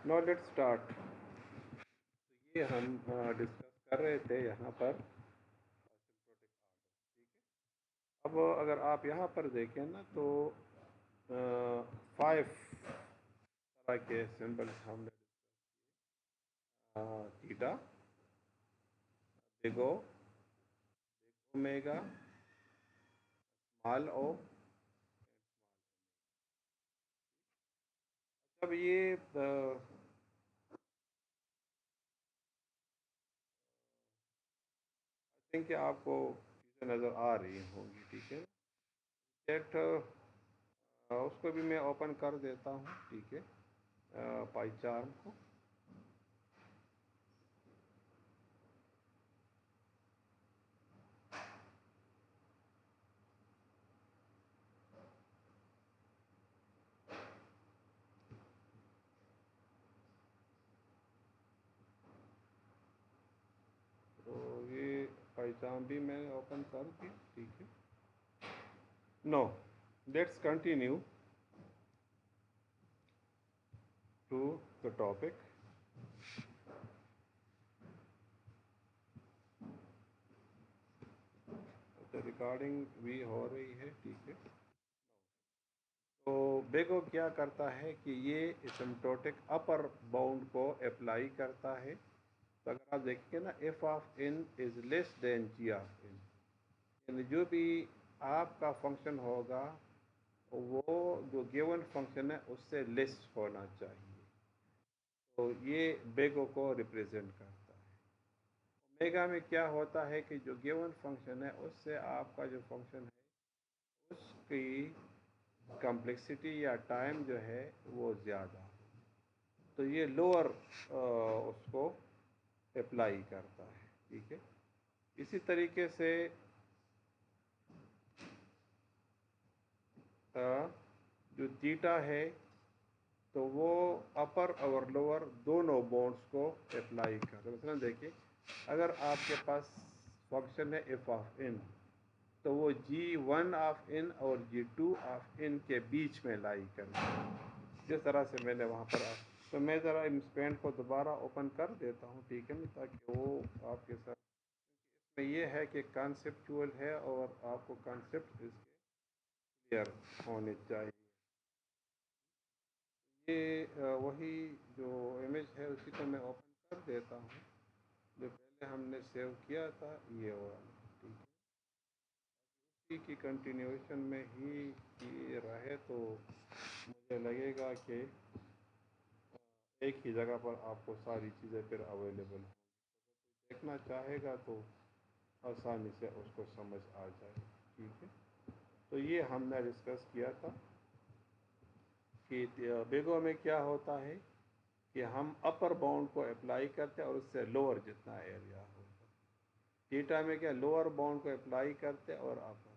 Now let's start. तो ये हम डिस्कस कर रहे थे यहाँ पर सिम्प्टोटिक आर्डर, ठीक है। अब अगर आप यहाँ पर देखें ना तो 5 तरह के सिंबल्स हमने डिस्कस किए। Theta, big O, big omega, small O and small omega. अब ये आई थिंक कि आपको चीज़ें नज़र आ रही होंगी, ठीक है। सेट उसको भी मैं ओपन कर देता हूँ, ठीक है, पाई चार्म को। तो ये पहचान भी मैंने ओपन कर दी, ठीक है। No, let's continue to the topic. तो रिकॉर्डिंग भी हो रही है, ठीक है। तो बेगो क्या करता है कि ये एसिम्प्टोटिक अपर बाउंड को अप्लाई करता है। तो अगर आप देखेंगे ना, f of n is less than g of n, यानी जो भी आपका फंक्शन होगा वो जो गिवन फंक्शन है उससे लेस होना चाहिए। तो ये बेगो को रिप्रेजेंट करता है। ओमेगा में क्या होता है कि जो गिवन फंक्शन है उससे आपका जो फंक्शन है उसकी कम्प्लेक्सिटी या टाइम जो है वो ज़्यादा, तो ये लोअर उसको अप्लाई करता है, ठीक है। इसी तरीके से जो थीटा है तो वो अपर और लोअर दोनों बॉन्ड्स को अप्लाई करता है। मतलब देखिए, अगर आपके पास फंक्शन है एफ ऑफ इन, तो वो G1 ऑफ इन और G2 ऑफ इन के बीच में लाई करता है, जिस तरह से मैंने वहाँ पर तो मैं ज़रा इस पेंट को दोबारा ओपन कर देता हूँ, ठीक है ना, ताकि वो आपके साथ, क्योंकि इसमें ये है कि कॉन्सेप्चुअल है और आपको कॉन्सेप्ट इसके क्लियर होने चाहिए। ये वही जो इमेज है उसी को मैं ओपन कर देता हूँ जो पहले हमने सेव किया था, ये वाला, ठीक है। उसी की कंटिन्यूएशन में ही ये रहे तो मुझे लगेगा कि एक ही जगह पर आपको सारी चीज़ें फिर अवेलेबल होंगी। अगर कोई देखना चाहेगा तो आसानी से उसको समझ आ जाए, ठीक है। तो ये हमने डिस्कस किया था कि बेगो में क्या होता है कि हम अपर बाउंड को अप्लाई करते हैं और उससे लोअर जितना एरिया होगा। थीटा में क्या, लोअर बाउंड को अप्लाई करते हैं और अपर,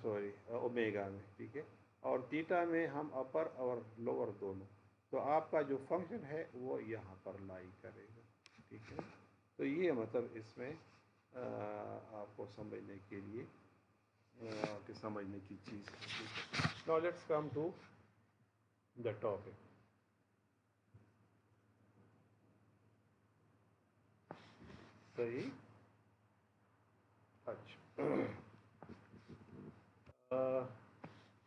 सॉरी ओमेगा में, ठीक है। और थीटा में हम अपर और लोअर दोनों। तो आपका जो फंक्शन है वो यहाँ पर लाई करेगा, ठीक है। तो ये मतलब इसमें आपको समझने के लिए कि समझने की चीज़ है। Now let's come to the topic. सही, अच्छा।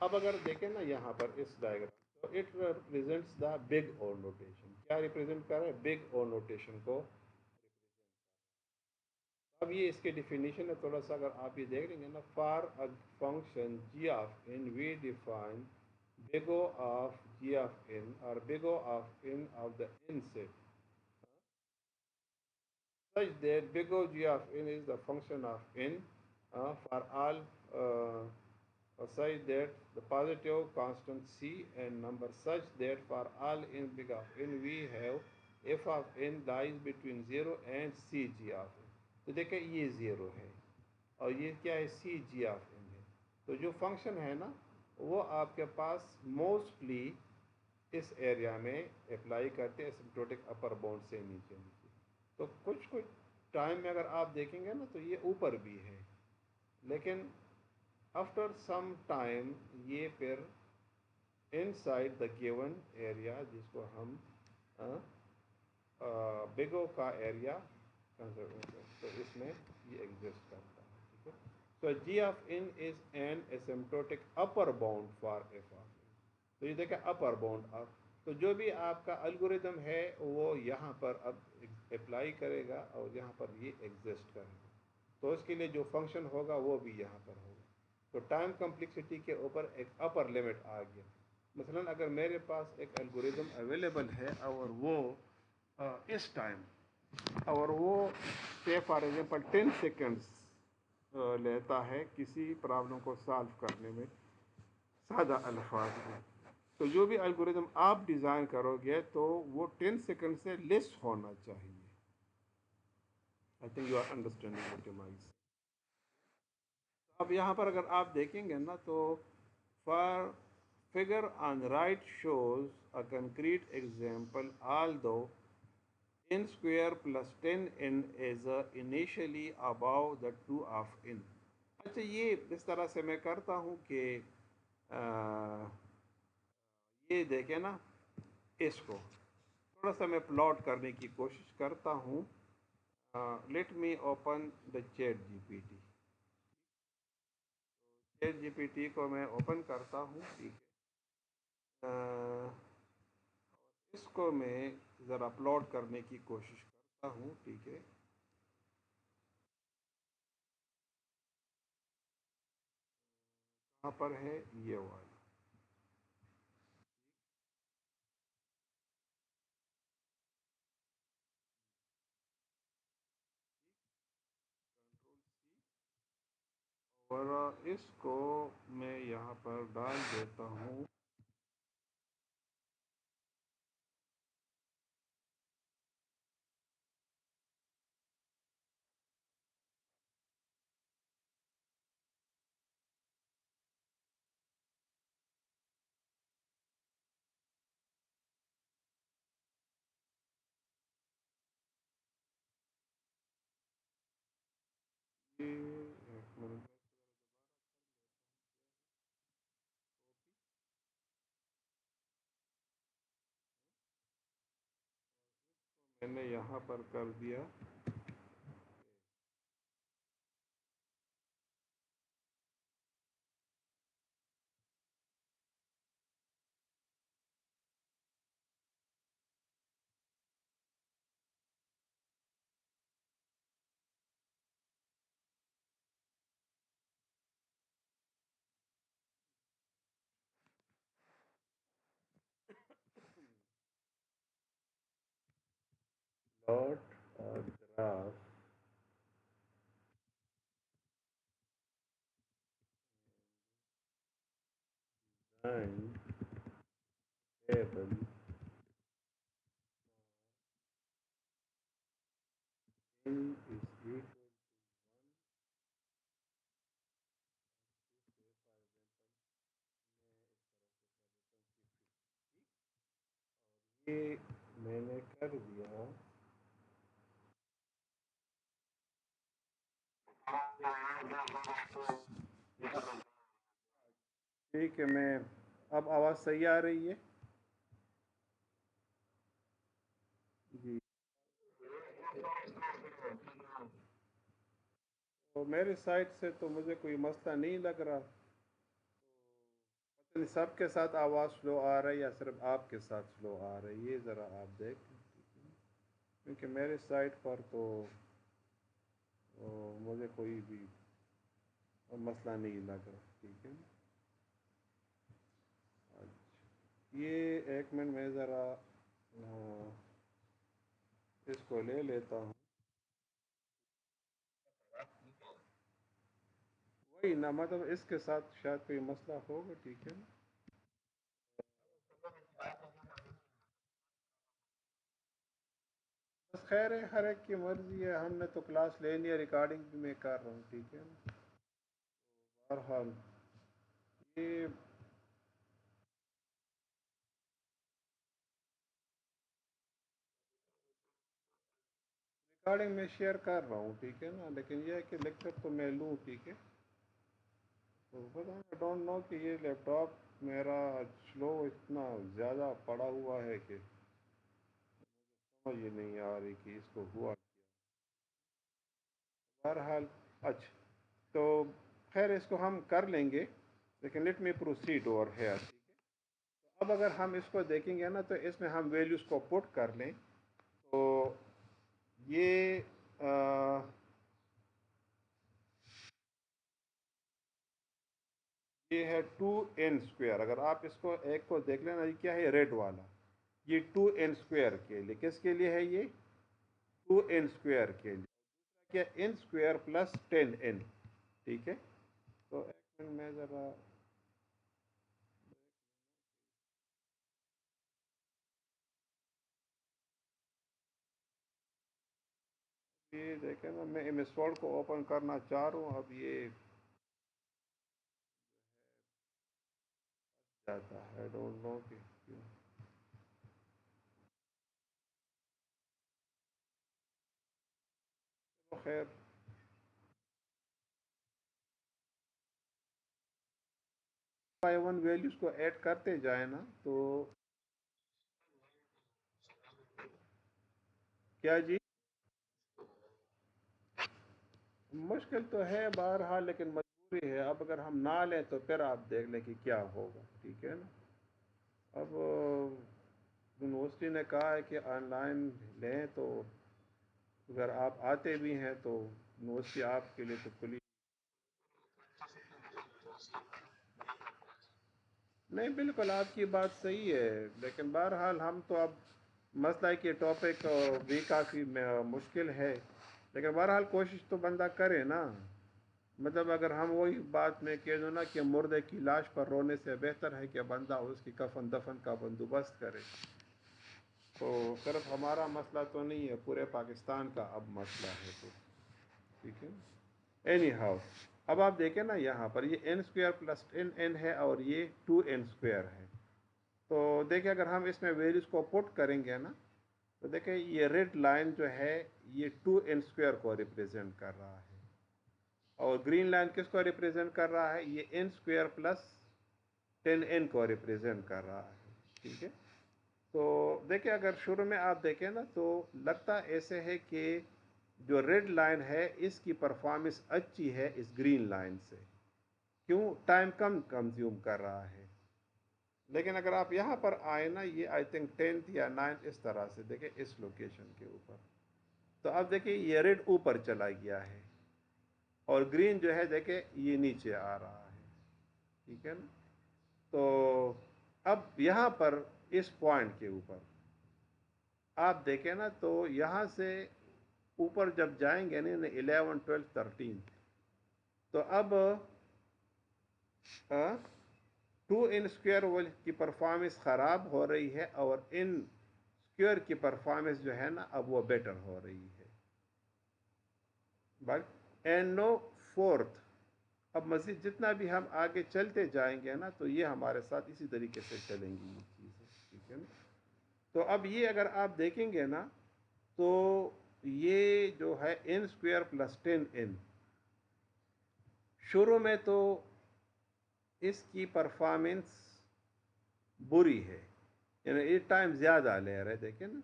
अब अगर देखें ना यहाँ पर इस डायग्राम, तो इट रिप्रेजेंट्स द बिग और नोटेशन। क्या रिप्रेजेंट कर रहा है? बिग और नोटेशन को रिप्रेजेंट कर रहा है। अब ये इसके डिफिनीशन है, थोड़ा सा अगर आप ये देख लेंगे ना, for a function g of n we define big O of g of n or big O of n of the n set such that big O g of n is the function of n for all such that the positive constant c and number such that for all n big of n we have f of n lies between 0 and c g of n। तो देखिए ये 0 है और ये क्या है, सी जी of n है। तो जो फंक्शन है ना वो आपके पास मोस्टली इस एरिया में अप्लाई करते हैं एसिम्प्टोटिक अपर बाउंड से नीचे नीचे। तो कुछ कुछ टाइम में अगर आप देखेंगे ना तो ये ऊपर भी है, लेकिन आफ्टर सम टाइम ये फिर इनसाइड द गिवन एरिया, जिसको हम بگ او کا ایریا تو اس میں یہ ایگزسٹ کرتا ہے. ٹھیک ہے. So g of n is an asymptotic upper bound for f of n. تو یہ دیکھیں اپر باؤنڈ آپ تو جو بھی آپ کا الگوریدم ہے وہ یہاں پر اب اپلائی کرے گا اور یہاں پر یہ ایگزسٹ کرے گا تو اس کے لیے جو فنکشن ہوگا وہ بھی یہاں پر ہوگا. تو ٹائم کمپلیکسٹی کے اوپر ایک اپر لمٹ آ گیا. مثلا اگر میرے پاس ایک الگوریدم اویلیبل ہے اور وہ اس ٹائم اور وہ سے فار ایگزامپل 10 سیکنڈس لیتا ہے کسی پرابلم کو سالو کرنے میں سادہ الفاظ میں تو جو بھی الگوریدم آپ ڈیزائن کرو گے تو وہ 10 سیکنڈ سے لیس ہونا چاہیے. I think you are understanding what am I say. اب یہاں پر اگر آپ دیکھیں گے نا تو for figure on right shows a concrete example although n square plus 10n is initially above the 2 of n. اچھا یہ اس طرح سے میں کرتا ہوں کہ یہ دیکھیں نا اس کو تھوڑا سا میں پلاٹ کرنے کی کوشش کرتا ہوں. Let me open the chat G P T. Chat G P T کو میں اوپن کرتا ہوں. ٹھیک ہے. اس کو میں ذرا پلاٹ کرنے کی کوشش کرتا ہوں. ٹھیک ہے. کہاں پر ہے یہ والا کنٹرول سی اور اس کو میں یہاں پر ڈال دیتا ہوں. ایک منٹ میں نے یہاں پر کر دیا. لاٹ اور graph design table n is equal to 1 سے فار ایگزامپل میں اس طرح سے کر دیتا ہوں کہ 50. ٹھیک. اور یہ میں نے کر دیا. ٹھیک ہے. میں اب آواز صحیح آ رہی ہے. جی تو میرے سائٹ سے تو مجھے کوئی مسئلہ نہیں لگ رہا. پتہ نہیں سب کے ساتھ آواز سلو آ رہی ہے یا صرف آپ کے ساتھ سلو آ رہی ہے. ذرا آپ دیکھ کیونکہ میرے سائٹ پر تو مجھے کوئی بھی مسئلہ نہیں لگ رہا. ٹھیک ہے. اچھا یہ ایک منٹ میں ذرا اس کو لے لیتا ہوں. وہی نا مطلب اس کے ساتھ شاید کوئی مسئلہ ہوگا. ٹھیک ہے. بس خیر ہے ہر ایک کی مرضی ہے. ہم نے تو کلاس لینی ہے. ریکارڈنگ بھی میں کر رہا ہوں. ٹھیک ہے. بہرحال یہ ریکارڈنگ میں شیئر کر رہا ہوں. ٹھیک ہے نا. لیکن یہ ہے کہ لیکچر تو میں لوں. ٹھیک ہے. تو پتہ ہے ڈونٹ نو کہ یہ لیپ ٹاپ میرا سلو اتنا زیادہ پڑا ہوا ہے کہ समझ ये नहीं आ रही कि इसको हुआ बहरहाल। अच्छा, तो खैर इसको हम कर लेंगे, लेकिन let me proceed over here. ठीक है, तो अब अगर हम इसको देखेंगे ना, तो इसमें हम वैल्यूज़ को पुट कर लें। तो ये ये है 2n²। अगर आप इसको एक को देख लेना, ये क्या है, रेड वाला, ये 2n² के लिए, किसके लिए है ये, 2n² के लिए, क्या, n² प्लस 10n। ठीक है, तो एक मिनट में ज़रा ये देखें ना, मैं एम एस वर्ड को ओपन करना चाह रहा हूँ, अब ये जाता है, आई डोंट नो कि क्यों। तो खैर, बाई वन वैल्यूज़ को ऐड करते जाए ना, तो क्या जी, मुश्किल तो है बहरहाल, लेकिन मजबूरी है। अब अगर हम ना लें तो फिर आप देख लें कि क्या होगा। ठीक है ना, अब यूनिवर्सिटी ने कहा है कि ऑनलाइन लें, तो अगर आप आते भी हैं तो यूनिवर्सिटी आपके लिए तो खुली नहीं। बिल्कुल आपकी बात सही है, लेकिन बहरहाल हम तो अब मसला है कि टॉपिक भी काफ़ी मुश्किल है, लेकिन बहरहाल कोशिश तो बंदा करे ना। मतलब अगर हम वही बात में कह दो ना कि मुर्दे की लाश पर रोने से बेहतर है कि बंदा उसकी कफन दफन का बंदोबस्त करे। तो सिर्फ हमारा मसला तो नहीं है, पूरे पाकिस्तान का अब मसला है। तो ठीक है, एनी हाउ, अब आप देखें ना, यहाँ पर ये n² प्लस 10n है और ये 2n² है। तो देखिए अगर हम इसमें वैल्यूज़ को पुट करेंगे ना, तो देखिए ये रेड लाइन जो है ये 2n² को रिप्रेजेंट कर रहा है, और ग्रीन लाइन किसको रिप्रेजेंट कर रहा है, ये n² प्लस 10n को रिप्रेजेंट कर रहा है। ठीक है, तो देखिए अगर शुरू में आप देखें ना, तो लगता ऐसे है कि जो रेड लाइन है इसकी परफॉर्मेंस अच्छी है इस ग्रीन लाइन से, क्यों, टाइम कम कंज्यूम कर रहा है। लेकिन अगर आप यहाँ पर आए ना, ये आई थिंक 10th या 9th इस तरह से देखिए इस लोकेशन के ऊपर, तो अब देखिए ये रेड ऊपर चला गया है और ग्रीन जो है देखिए ये नीचे आ रहा है। ठीक है ना, तो अब यहाँ पर इस पॉइंट के ऊपर आप देखें ना, तो यहाँ से ऊपर जब जाएंगे ना 11 12 13, तो अब 2n² की परफॉर्मेंस ख़राब हो रही है और n² की परफॉर्मेंस जो है ना अब वो बेटर हो रही है। बट एंड नो फोर्थ, अब मज़ीद जितना भी हम आगे चलते जाएंगे ना, तो ये हमारे साथ इसी तरीके से चलेंगी ये चीज़ें। ठीक है ना, तो अब ये अगर आप देखेंगे ना, तो ये जो है n² प्लस 10n, शुरू में तो इसकी परफॉर्मेंस बुरी है, यानी ये टाइम ज़्यादा ले रहे, देखें ना,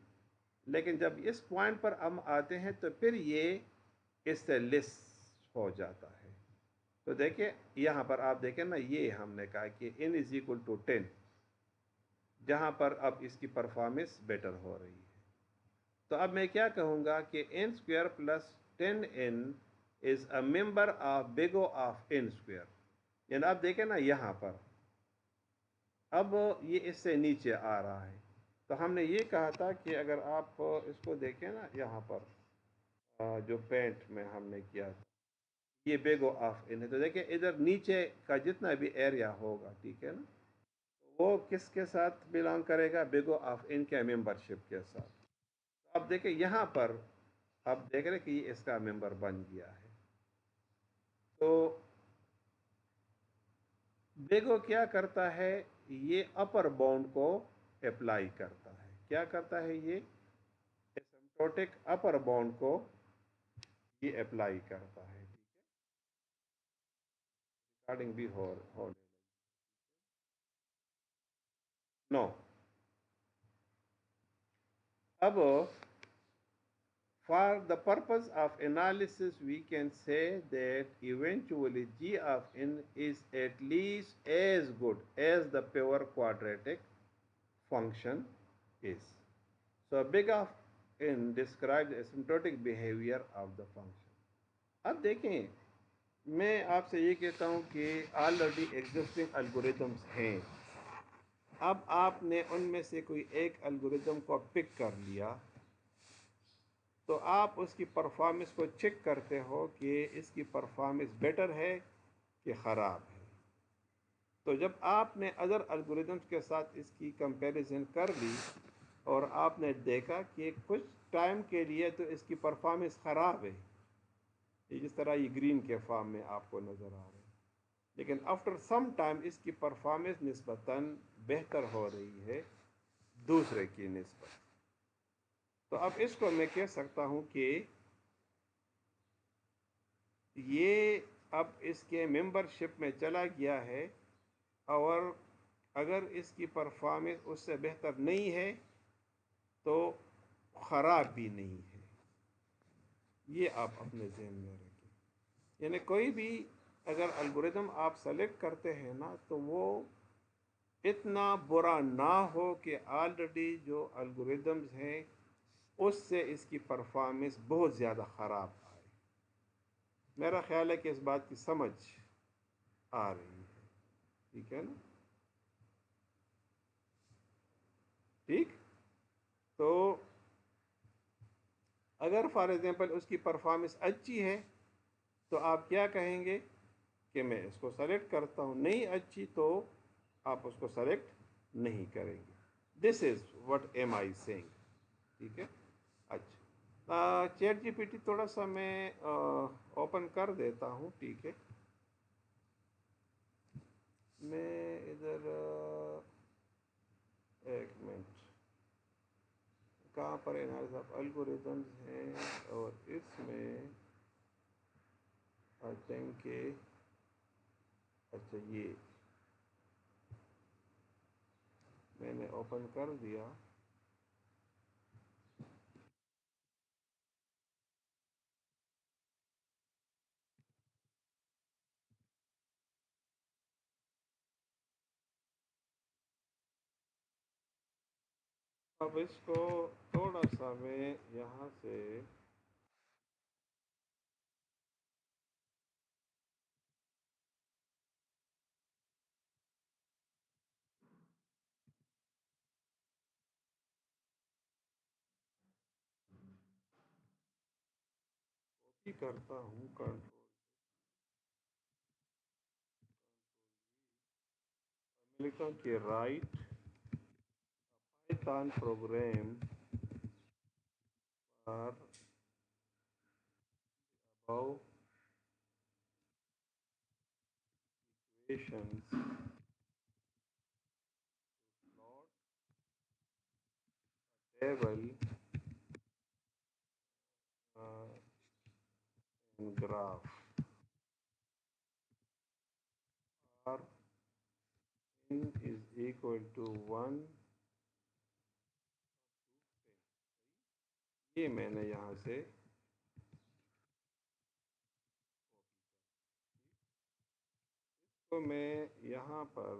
लेकिन जब इस पॉइंट पर हम आते हैं तो फिर ये इससे लेस हो जाता है। तो देखिए यहाँ पर आप देखें ना, ये हमने कहा कि n = 10, जहाँ पर अब इसकी परफॉर्मेंस बेटर हो रही है। तो अब मैं क्या कहूँगा कि n² plus 10n is a member of big O of n²। यानी आप देखें ना यहाँ पर, अब ये इससे नीचे आ रहा है। तो हमने ये कहा था कि अगर आप इसको देखें ना, यहाँ पर जो पेंट में हमने किया था, ये बिग O ऑफ n है, तो देखिए इधर नीचे का जितना भी एरिया होगा, ठीक है ना, वो किसके साथ बिलोंग करेगा, बिग O ऑफ n के मेंबरशिप के साथ। तो अब देखिए यहाँ पर आप देख रहे हैं कि ये इसका मेंबर बन गया है। तो बिग O क्या करता है, ये अपर बाउंड को अप्लाई करता है। क्या करता है, ये एसिम्प्टोटिक अपर बाउंड को ये अप्लाई करता है। ठीक है, रिकॉर्डिंग भी हो नो। अब For the purpose of analysis, we can say that eventually g of n is at least as good as the pure quadratic function is. So big of n describes the asymptotic behavior of the function. अब देखें, मैं आपसे ये कहता हूँ कि already existing algorithms हैं. अब आपने उनमें से कोई एक एल्गोरिदम को पिक कर लिया, तो आप उसकी परफॉर्मेंस को चेक करते हो कि इसकी परफॉर्मेंस बेटर है कि ख़राब है. तो जब आपने अदर एल्गोरिदम्स के साथ इसकी कंपैरिजन कर ली और आपने देखा कि कुछ टाइम के लिए तो इसकी परफॉर्मेंस ख़राब है, जिस तरह ये ग्रीन के फॉर्म में आपको नज़र आ रहा है, लेकिन आफ्टर सम टाइम इसकी परफॉर्मेंस निस्बतन बेहतर हो रही है दूसरे की निस्बत. तो अब इसको मैं कह सकता हूँ कि ये अब इसके मेंबरशिप में चला गया है, और अगर इसकी परफॉर्मेंस उससे बेहतर नहीं है तो ख़राब भी नहीं है. ये आप अपने जहन में रखें. यानी कोई भी अगर एल्गोरिदम आप सेलेक्ट करते हैं ना, तो वो इतना बुरा ना हो कि ऑलरेडी जो एल्गोरिदम्स हैं उससे इसकी परफॉर्मेंस बहुत ज़्यादा ख़राब आए. मेरा ख्याल है कि इस बात की समझ आ रही है. ठीक है ना? ठीक. तो अगर फॉर एग्जांपल उसकी परफॉर्मेंस अच्छी है तो आप क्या कहेंगे कि मैं इसको सेलेक्ट करता हूँ. नहीं अच्छी तो आप उसको सेलेक्ट नहीं करेंगे. This is what am I saying. ठीक है. अच्छा, चैट जीपीटी थोड़ा सा मैं ओपन कर देता हूँ. ठीक है. मैं इधर एक मिनट, कहाँ पर एनालिसिस ऑफ एल्गोरिथम्स हैं, और इसमें आई थिंक कि अच्छा ये मैंने ओपन कर दिया. अब इसको थोड़ा सा मैं यहाँ से कॉपी करता हूँ. कंट्रोल लिखता हूँ कि write Python program for about equations plot table in graph और n is equal to 1. ये मैंने यहाँ से तो मैं यहाँ पर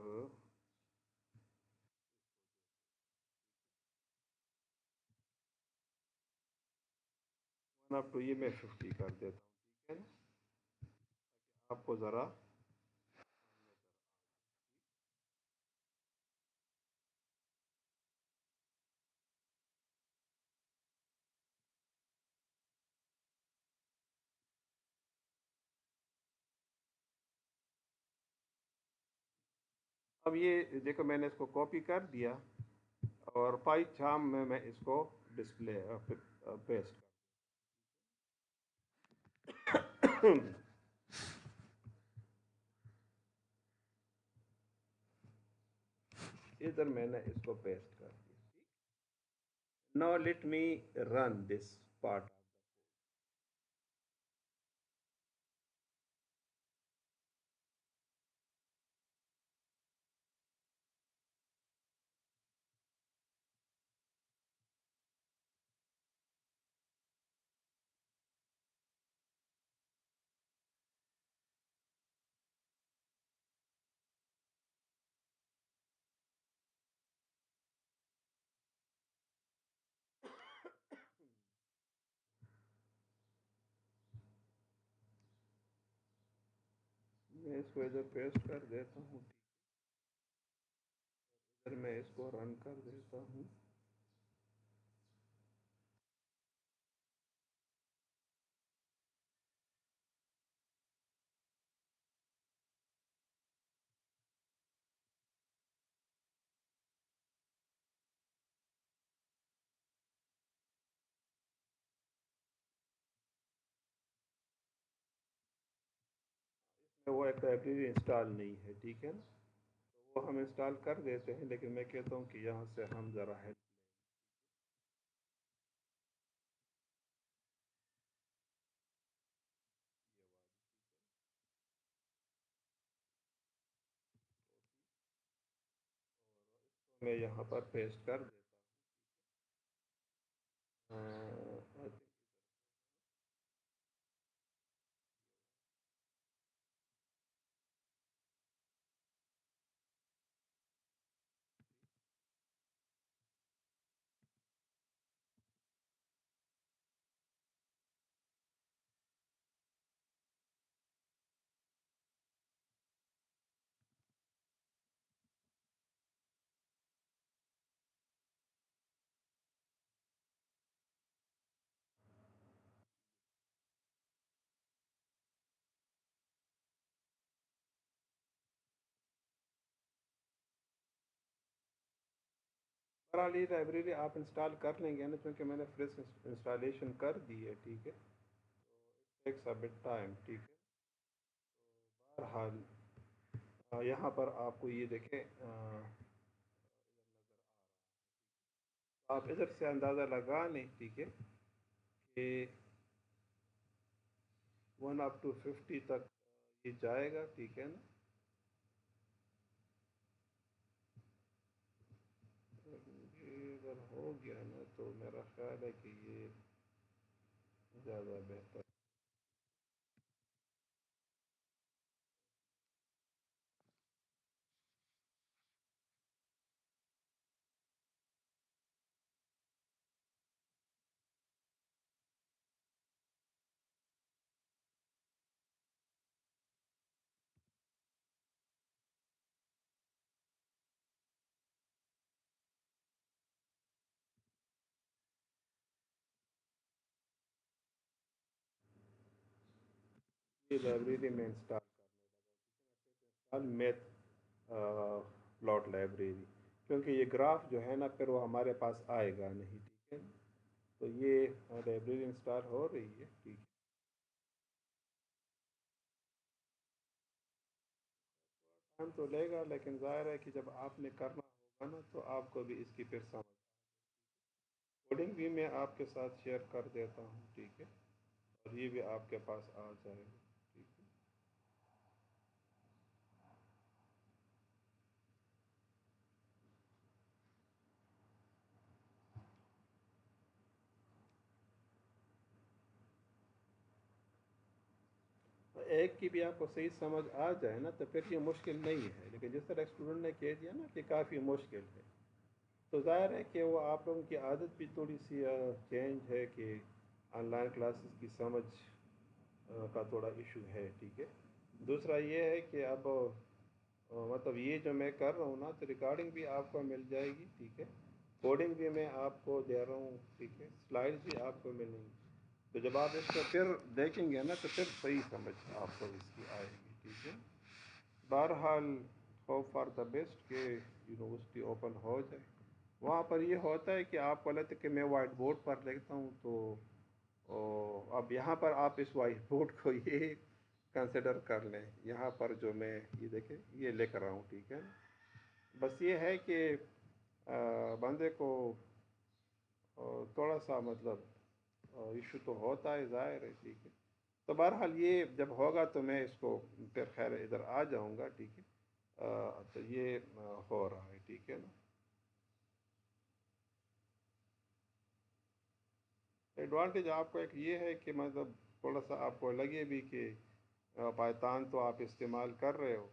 1 up to ये मैं 50 कर देता हूँ. ठीक है ना, आपको ज़रा अब ये देखो मैंने इसको कॉपी कर दिया और पाइथन में मैं इसको डिस्प्ले पेस्ट कर इधर मैंने इसको पेस्ट कर दिया. Now let me run this part. اس کو ادھر پیسٹ کر دیتا ہوں، ادھر میں اس کو رن کر دیتا ہوں. وہ ایک لائبریری انسٹال نہیں ہے، ٹھیک ہے نا، تو وہ ہم انسٹال کر دیتے ہیں، لیکن میں کہتا ہوں کہ یہاں سے ہم ذرا ہیلپ میں یہاں پر پیسٹ کر دیتا ہوں. بہرحال یہ لائبریری آپ انسٹال کر لیں گے نا، کیونکہ میں نے فریش انسٹالیشن کر دی ہے، ٹھیک ہے، ٹیکس ا بٹ ٹائم، ٹھیک ہے. بہرحال یہاں پر آپ کو یہ دیکھیں آپ ادھر سے اندازہ لگا لیں، ٹھیک ہے، کہ 1 up to 50 تک یہ جائے گا، ٹھیک ہے نا. یہ اگر ہو گیا نا تو میرا خیال ہے کہ یہ زیادہ بہتر. یہ لائبریری میں انسٹال کرنے لگا، میتھ پلاٹ لائبریری، کیونکہ یہ گراف جو ہے نا پھر وہ ہمارے پاس آئے گا نہیں، ٹھیک ہے نا. تو یہ لائبریری انسٹال ہو رہی ہے، ٹھیک ہے. ٹائم تو لے گا، لیکن ظاہر ہے کہ جب آپ نے کرنا ہوگا نا تو آپ کو بھی اس کی پھر سمجھ. کوڈنگ بھی میں آپ کے ساتھ شیئر کر دیتا ہوں، ٹھیک ہے، اور یہ بھی آپ کے پاس آ جائے گا، ٹھیک ہے. ایک کی بھی آپ کو صحیح سمجھ آ جائے نا تو پھر یہ مشکل نہیں ہے، لیکن جس طرح اسٹوڈنٹ نے کہہ دیا نا کہ کافی مشکل ہے، تو ظاہر ہے کہ وہ آپ لوگوں کی عادت بھی تھوڑی سی چینج ہے کہ آن لائن کلاسز کی سمجھ کا تھوڑا ایشو ہے، ٹھیک ہے. دوسرا یہ ہے کہ اب مطلب یہ جو میں کر رہا ہوں نا تو ریکارڈنگ بھی آپ کو مل جائے گی، ٹھیک ہے، کوڈنگ بھی میں آپ کو دے رہا ہوں، ٹھیک ہے، سلائڈز بھی آپ کو ملیں گی. تو جب آپ اس کو پھر دیکھیں گے نا تو پھر صحیح سمجھ آپ کو اس کی آئے گی، ٹھیک ہے. بہرحال ہوپ فار دا بیسٹ کہ یونیورسٹی اوپن ہو جائے. وہاں پر یہ ہوتا ہے کہ آپ کو لگتا ہے کہ میں وائٹ بورڈ پر لکھتا ہوں، تو اب یہاں پر آپ اس وائٹ بورڈ کو یہ کنسیڈر کر لیں، یہاں پر جو میں یہ دیکھیں یہ لکھ رہا ہوں، ٹھیک ہے. بس یہ ہے کہ بندے کو تھوڑا سا مطلب ایشو تو ہوتا ہے، ظاہر ہے، ٹھیک ہے. تو بہرحال یہ جب ہوگا تو میں اس کو پھر خیر ادھر آ جاؤں گا، ٹھیک ہے. تو یہ ہو رہا ہے، ٹھیک ہے نا. ایڈوانٹیج آپ کو ایک یہ ہے کہ مطلب تھوڑا سا آپ کو لگے بھی کہ پائتان تو آپ استعمال کر رہے ہو،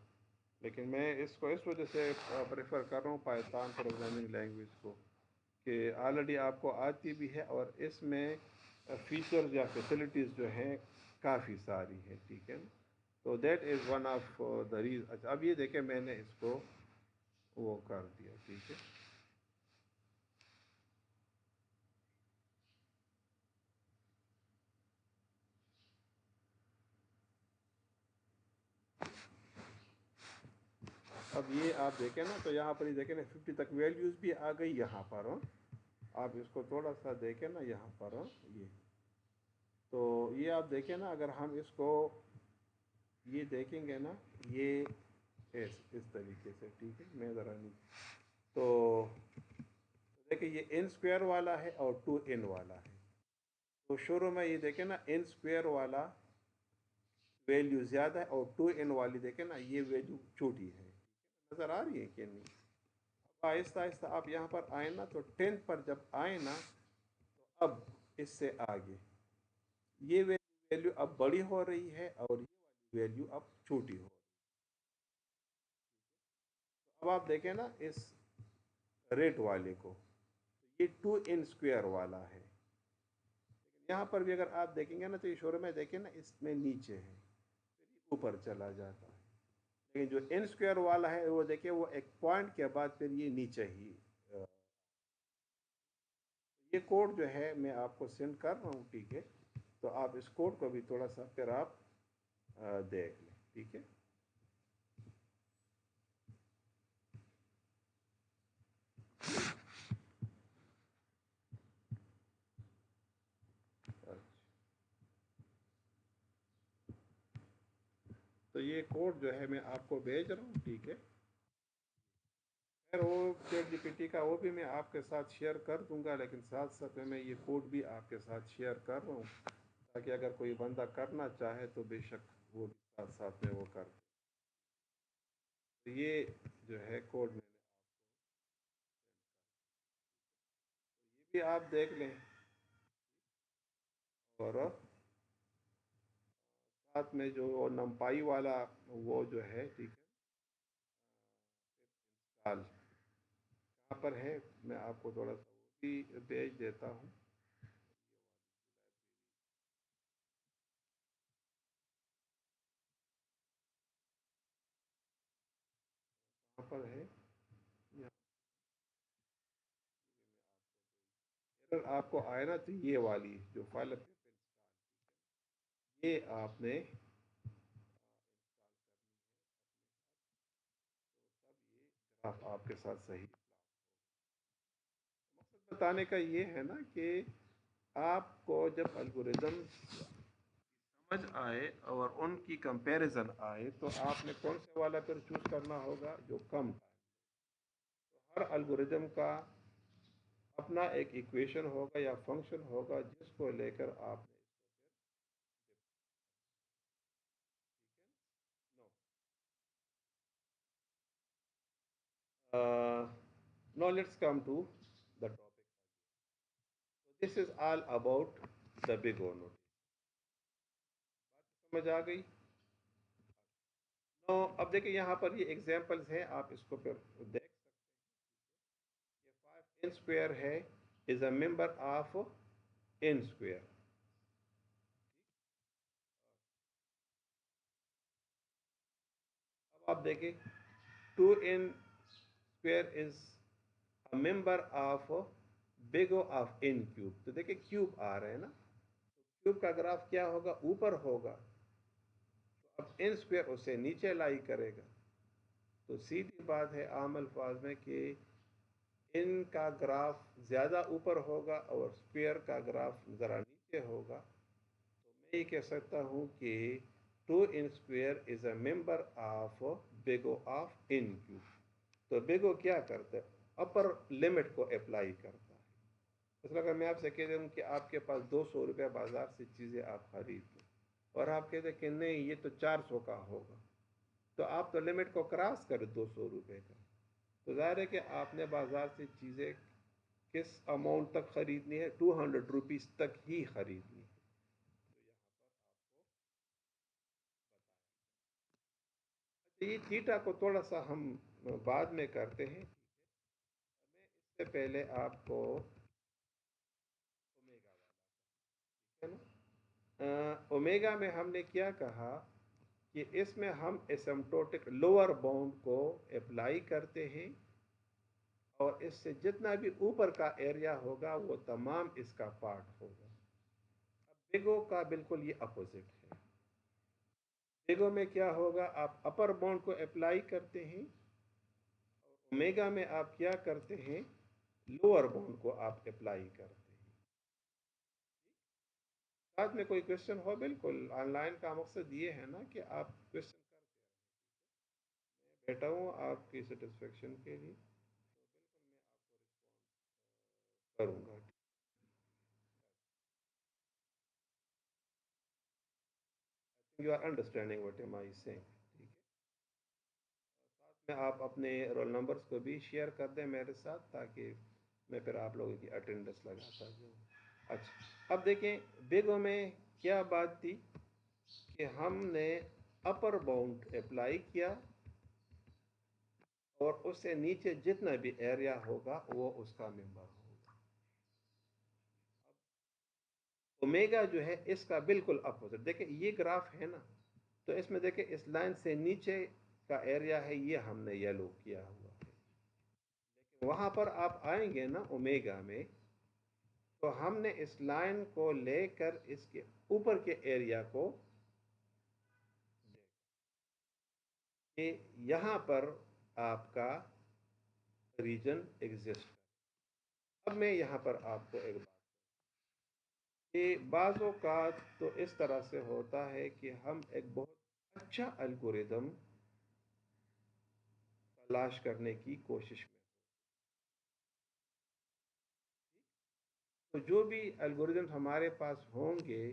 لیکن میں اس کو اس وجہ سے پریفر کر رہا ہوں پائتان پروگرامنگ لینگویج کو، کہ آلریڈی آپ کو آتی بھی ہے اور اس میں فیچرز یا فیسلٹیز جو ہیں کافی ساری ہیں، ٹھیک ہے نا. تو that is one of the reason. اچھا اب یہ دیکھیں میں نے اس کو وہ کر دیا. ٹھیک ہے. اب یہ آپ دیکھیں نا تو یہاں پر یہ دیکھیں نا 50 تک ویلیوز بھی آ گئی یہاں پر. آپ اس کو تھوڑا سا دیکھیں نا یہاں پر. یہ تو یہ آپ دیکھیں نا اگر ہم اس کو یہ دیکھیں گے نا یہ اس طریقے سے. ٹھیک ہے. میں ذرا نہیں تو دیکھیں یہ n اسکوائر والا ہے اور 2n والا ہے. تو شروع میں یہ دیکھیں نا n اسکوائر والا ویلیو زیادہ ہے اور 2n والی دیکھیں نا یہ ویلیو چھوٹی ہے. نظر آ رہی ہے کہ نہیں؟ اب آہستہ آہستہ آپ یہاں پر آئیں نا تو 10 پر جب آئیں نا تو اب اس سے آگے یہ ویلیو اب بڑی ہو رہی ہے اور یہ والی ویلیو اب چھوٹی ہو رہی ہے. اب آپ دیکھیں نا اس ریٹ والے کو یہ 2n اسکوائر والا ہے. لیکن یہاں پر بھی اگر آپ دیکھیں گے نا تو یہ شروع میں دیکھیں نا اس میں نیچے ہے پھر یہ اوپر چلا جاتا ہے. لیکن جو n اسکوائر والا ہے وہ دیکھیں وہ ایک پوائنٹ کے بعد پھر یہ نیچے ہی. یہ کوڈ جو ہے میں آپ کو سینڈ کر رہا ہوں. ٹھیک ہے. تو آپ اس کوڈ کو بھی تھوڑا سا پھر آپ دیکھ لیں. ٹھیک ہے. تو یہ کوڈ جو ہے میں آپ کو بھیج رہا ہوں. ٹھیک ہے. خیر وہ چیٹ جی پی ٹی کا وہ بھی میں آپ کے ساتھ شیئر کر دوں گا لیکن ساتھ ساتھ میں یہ کوڈ بھی آپ کے ساتھ شیئر کر رہا ہوں تاکہ اگر کوئی بندہ کرنا چاہے تو بے شک وہ بھی ساتھ ساتھ میں وہ کر دے. تو یہ جو ہے کوڈ میں نے یہ بھی آپ دیکھ لیں اور ساتھ میں جو نمپائی والا وہ جو ہے. ٹھیک ہے. انسٹال کہاں پر ہے میں آپ کو تھوڑا سا وہ بھی بھیج دیتا ہوں. کہاں پر ہے اگر آپ کو آئے نا تو یہ والی جو فائل انسٹال یہ آپ نے انسٹال کرنی ہے اپنے ساتھ تو تب یہ گراف آپ کے ساتھ صحیح پلاٹ ہوگا. مقصد بتانے کا یہ ہے نا کہ آپ کو جب الگوریدم سمجھ آئے اور ان کی کمپیریزن آئے تو آپ نے کون سے والا پھر چوز کرنا ہوگا جو کم ٹائم. تو ہر الگوریدم کا اپنا ایک ایکویشن ہوگا یا فنکشن ہوگا جس کو لے کر آپ نے اس کو پھر ٹھیک ہے no no let's come to the topic again. So this is all about the big O notation. بات سمجھ آ گئی. نو اب دیکھیں یہاں پر یہ ایگزامپلس ہیں آپ اس کو پھر دیکھ سکتے ہیں. یہ 5n اسکوائر ہے از اے ممبر آف n اسکوائر. اب آپ دیکھیں 2n square is a member of big O of n cube. تو دیکھیں کیوب آ رہے ہیں نا تو کیوب کا گراف کیا ہوگا اوپر ہوگا تو اب n اسکوائر اسے نیچے لائی کرے گا. تو سیدھی بات ہے عام الفاظ میں کہ ان کا گراف زیادہ اوپر ہوگا اور اسکوائر کا گراف ذرا نیچے ہوگا. تو میں یہ کہہ سکتا ہوں کہ 2n square is a member of big O of n cube. تو بگ او کیا کرتا ہے اپر لمٹ کو اپلائی کرتا ہے. مثلا اگر میں آپ سے کہہ دوں کہ آپ کے پاس 200 روپے بازار سے چیزیں آپ خرید لیں اور آپ کہتے ہیں کہ نہیں یہ تو 400 کا ہوگا تو آپ تو لمٹ کو کراس کریں 200 روپے کا. تو ظاہر ہے کہ آپ نے بازار سے چیزیں کس اماؤنٹ تک خریدنی ہے 200 روپیز تک ہی خریدنی ہے. تو یہاں پر آپ کو بتایا. اچھا یہ تھیٹا کو تھوڑا سا ہم بعد میں کرتے ہیں. ٹھیک ہے. میں اس سے پہلے آپ کو اومیگا والا ٹھیک ہے نا. اومیگا میں ہم نے کیا کہا کہ اس میں ہم اسمٹوٹک لوور باؤنڈ کو اپلائی کرتے ہیں اور اس سے جتنا بھی اوپر کا ایریا ہوگا وہ تمام اس کا پارٹ ہوگا. اب بیگو کا بالکل یہ اپوزٹ ہے. بیگو میں کیا ہوگا، آپ اپر باؤنڈ کو اپلائی کرتے ہیں اور اومیگا میں آپ کیا کرتے ہیں، لوور باؤنڈ کو آپ اپلائی کرتے ہیں. ساتھ میں کوئی کوشچن ہو، بالکل آن لائن کا مقصد یہ ہے نا کہ آپ کوشچن کرتے رہیں. میں بیٹھا ہوں آپ کی سیٹسفیکشن کے لیے، تو بالکل میں آپ کو رسپانس کروں گا. You are understanding what am I saying. ٹھیک ہے. ساتھ میں آپ اپنے رول نمبرز کو بھی شیئر کر دیں میرے ساتھ، تاکہ میں پھر آپ لوگوں کی اٹینڈنس لگاتا جاؤں. اچھا، اب دیکھیں بیگو میں کیا بات تھی کہ ہم نے اپر باؤنڈ اپلائی کیا اور اس سے نیچے جتنا بھی ایریا ہوگا وہ اس کا ممبر ہوگا. اومیگا جو ہے اس کا بالکل اپوزٹ. دیکھیں یہ گراف ہے نا، تو اس میں دیکھیں اس لائن سے نیچے کا ایریا ہے، یہ ہم نے یلو کیا ہوا ہے. لیکن وہاں پر آپ آئیں گے نا اومیگا میں، تو ہم نے اس لائن کو لے کر اس کے اوپر کے ایریا کو کہ یہاں پر آپ کا ریجن ایگزسٹ کرے. اب میں یہاں پر آپ کو ایک بات کہ بعض اوقات تو اس طرح سے ہوتا ہے کہ ہم ایک بہت اچھا الگوریدم تلاش کرنے کی کوشش میں ہوتے ہیں. تو جو بھی الگوریدم ہمارے پاس ہوں گے،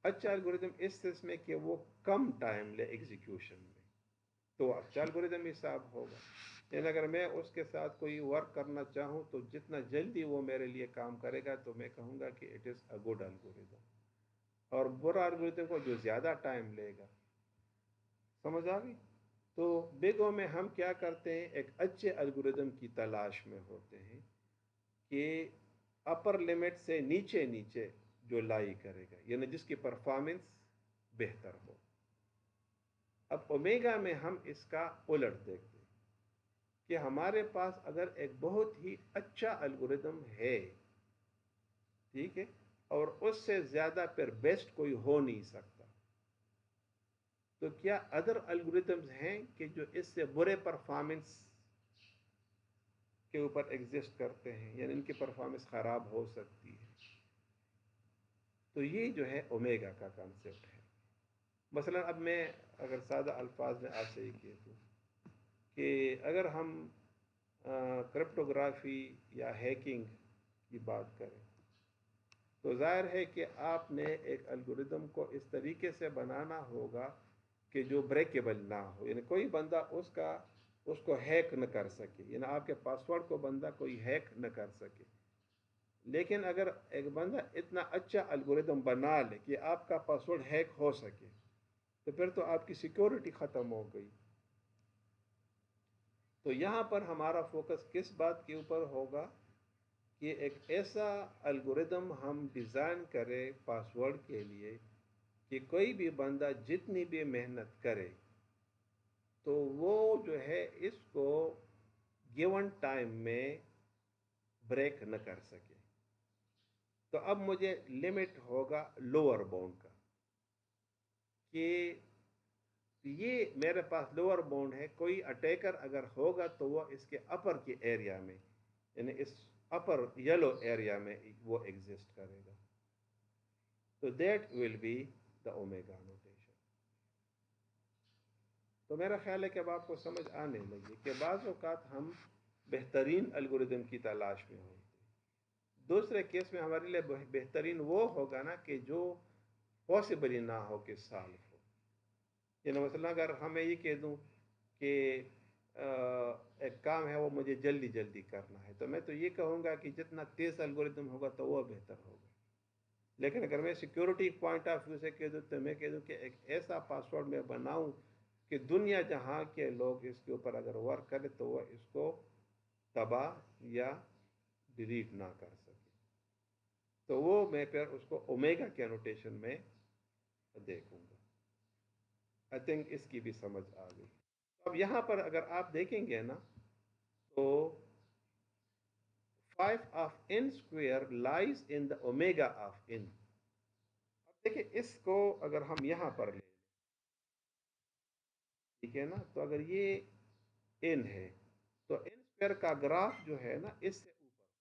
اچھا الگوریدم اس سینس میں کہ وہ کم ٹائم لے ایگزیکیوشن میں، تو اچھا الگوریدم حساب ہوگا. یعنی اگر میں اس کے ساتھ کوئی ورک کرنا چاہوں تو جتنا جلدی وہ میرے لیے کام کرے گا تو میں کہوں گا کہ it is a good algorithm. اور برا الگوریدم کو جو زیادہ ٹائم لے گا. سمجھ آ گئی؟ تو بیگو میں ہم کیا کرتے ہیں، ایک اچھے الگوریدم کی تلاش میں ہوتے ہیں کہ اپر لمٹ سے نیچے نیچے جو لائی کرے گا، یعنی جس کی پرفارمنس بہتر ہو. اب اومیگا میں ہم اس کا الٹ دیکھتے ہیں کہ ہمارے پاس اگر ایک بہت ہی اچھا الگوریدم ہے، ٹھیک ہے، اور اس سے زیادہ پھر بیسٹ کوئی ہو نہیں سکتا، تو کیا ادر الگوریدمز ہیں کہ جو اس سے برے پرفارمنس کے اوپر ایگزسٹ کرتے ہیں، یعنی ان کی پرفارمنس خراب ہو سکتی ہے. تو یہ جو ہے اومیگا کا کانسیپٹ ہے. مثلا اب میں اگر سادہ الفاظ میں آپ سے یہ کہہ دوں کہ اگر ہم کرپٹوگرافی یا ہیکنگ کی بات کریں، تو ظاہر ہے کہ آپ نے ایک الگوریدم کو اس طریقے سے بنانا ہوگا کہ جو بریکیبل نہ ہو، یعنی کوئی بندہ اس کو ہیک نہ کر سکے، یعنی آپ کے پاسورڈ کو بندہ کوئی ہیک نہ کر سکے. لیکن اگر ایک بندہ اتنا اچھا الگوریدم بنا لے کہ آپ کا پاسورڈ ہیک ہو سکے، تو پھر تو آپ کی سیکیورٹی ختم ہو گئی. تو یہاں پر ہمارا فوکس کس بات کے اوپر ہوگا کہ ایک ایسا الگوریدم ہم ڈیزائن کریں پاسورڈ کے لیے کہ کوئی بھی بندہ جتنی بھی محنت کرے تو وہ جو ہے اس کو گیون ٹائم میں بریک نہ کر سکے. تو اب مجھے لمٹ ہوگا لوور باؤنڈ کا کہ یہ میرے پاس لوور باؤنڈ ہے، کوئی اٹیکر اگر ہوگا تو وہ اس کے اپر کے ایریا میں، یعنی اس اپر یلو ایریا میں وہ ایگزسٹ کرے گا. تو that will be the omega notation. تو میرا خیال ہے کہ اب آپ کو سمجھ آنے لگی کہ بعض اوقات ہم بہترین الگوریدم کی تلاش میں ہوتے ہیں. دوسرے کیس میں ہمارے لیے بہترین وہ ہوگا نا کہ جو پاسبل ہی نہ ہو کہ سالو ہو. یعنی مثلا اگر ہمیں یہ کہہ دوں کہ ایک کام ہے وہ مجھے جلدی جلدی کرنا ہے، تو میں تو یہ کہوں گا کہ جتنا تیز الگوریدم ہوگا تو وہ بہتر ہوگا. لیکن اگر میں سیکیورٹی پوائنٹ آف ویو سے کہہ دوں تو میں کہہ دوں کہ ایک ایسا پاسورڈ میں بناؤں کہ دنیا جہاں کے لوگ اس کے اوپر اگر ورک کرے تو وہ اس کو تباہ یا ڈیلیٹ نہ کر سکے. تو وہ میں پھر اس کو اومیگا کے نوٹیشن میں دیکھوں گا. आई थिंक इसकी भी समझ आ गई। अब यहाँ पर अगर आप देखेंगे ना, तो 5 of n square lies in the omega of n। अब देखिए इसको अगर हम यहाँ पर ले, ठीक है ना, तो अगर ये n है तो n स्क्वेयर का ग्राफ जो है ना इससे ऊपर होगा।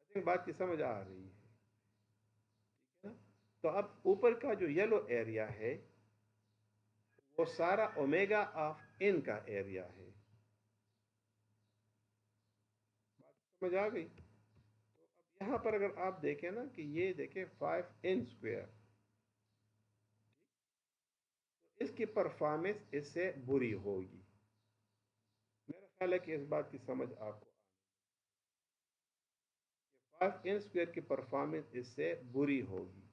आई थिंक बात की समझ आ रही है, ठीक है ना। तो अब ऊपर का जो येलो एरिया है वो सारा ओमेगा ऑफ n का एरिया है। बात समझ आ गई। तो अब यहाँ पर अगर आप देखें ना कि ये देखें 5n स्क्वेयर, तो इसकी परफॉर्मेंस इससे बुरी होगी। मेरा ख्याल है कि इस बात की समझ आपको, 5n स्क्वेयर की परफॉर्मेंस इससे बुरी होगी।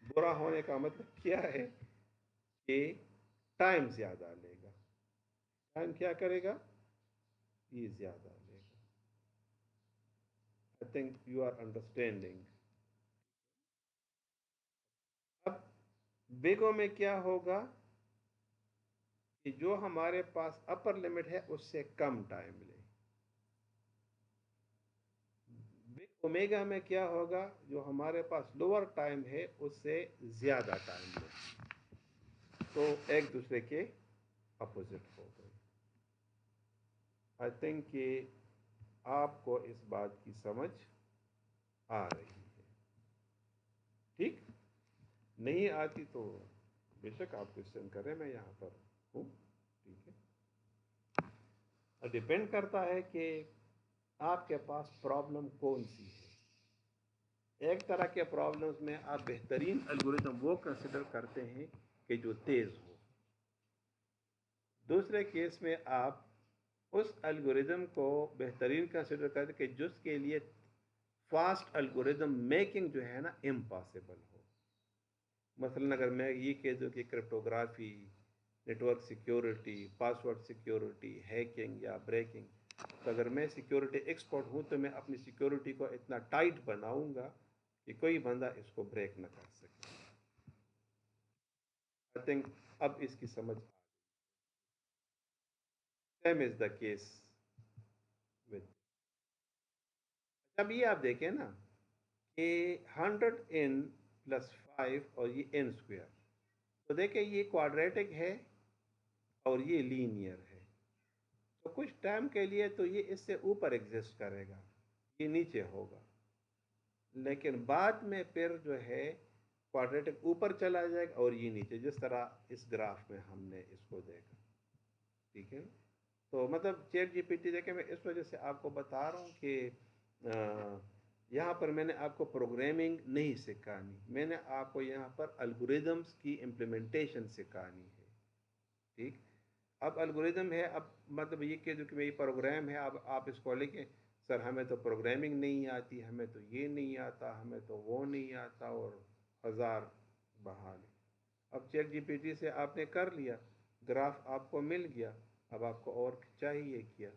बुरा होने का मतलब क्या है कि टाइम ज़्यादा लेगा। टाइम क्या करेगा, ये ज़्यादा लेगा। I think you are understanding. अब बिगो में क्या होगा कि जो हमारे पास अपर लिमिट है उससे कम टाइम ले। बिग ओमेगा में क्या होगा, जो हमारे पास लोअर टाइम है उससे ज़्यादा टाइम ले। तो एक दूसरे के अपोजिट हो गए। आई थिंक कि आपको इस बात की समझ आ रही है। ठीक, नहीं आती तो बेशक आप क्वेश्चन करें, मैं यहाँ पर हूँ। ठीक है, डिपेंड करता है कि आपके पास प्रॉब्लम कौन सी है। एक तरह के प्रॉब्लम्स में आप बेहतरीन एल्गोरिथम वो कंसिडर करते हैं कि जो तेज़ हो। दूसरे केस में आप उस एल्गोरिदम को बेहतरीन कंसिडर करते कि जिसके लिए फास्ट एल्गोरिदम मेकिंग जो है ना इम्पॉसिबल हो। मसलन अगर मैं ये कह दूँ कि cryptography, network security, password security, hacking या ब्रेकिंग, तो अगर मैं सिक्योरिटी एक्सपर्ट हूँ तो मैं अपनी सिक्योरिटी को इतना टाइट बनाऊंगा कि कोई बंदा इसको ब्रेक ना कर सके। आई थिंक अब इसकी समझ आ गई। Same is the case with, अब ये आप देखें ना कि 100n प्लस 5 और ये n स्क्वेयर, तो देखें ये क्वाड्रेटिक है और ये लीनियर है। तो कुछ टाइम के लिए तो ये इससे ऊपर एग्जिस्ट करेगा, ये नीचे होगा, लेकिन बाद में फिर जो है क्वाड्रेटिक ऊपर चला जाएगा और ये नीचे, जिस तरह इस ग्राफ में हमने इसको देखा। ठीक है, तो मतलब चैट जीपीटी देखे, मैं इस वजह से आपको बता रहा हूँ कि यहाँ पर मैंने आपको प्रोग्रामिंग नहीं सिखानी, मैंने आपको यहाँ पर एल्गोरिदम्स की इम्प्लीमेंटेशन सिखानी है। ठीक, अब एल्गोरिदम है, अब मतलब ये कह दो कि भाई प्रोग्राम है, अब आप इसको लिखें, सर हमें तो प्रोग्रामिंग नहीं आती, हमें तो ये नहीं आता, हमें तो वो नहीं आता, और हज़ार बहाने। अब चैट जीपीटी से आपने कर लिया, ग्राफ आपको मिल गया, अब आपको और चाहिए क्या।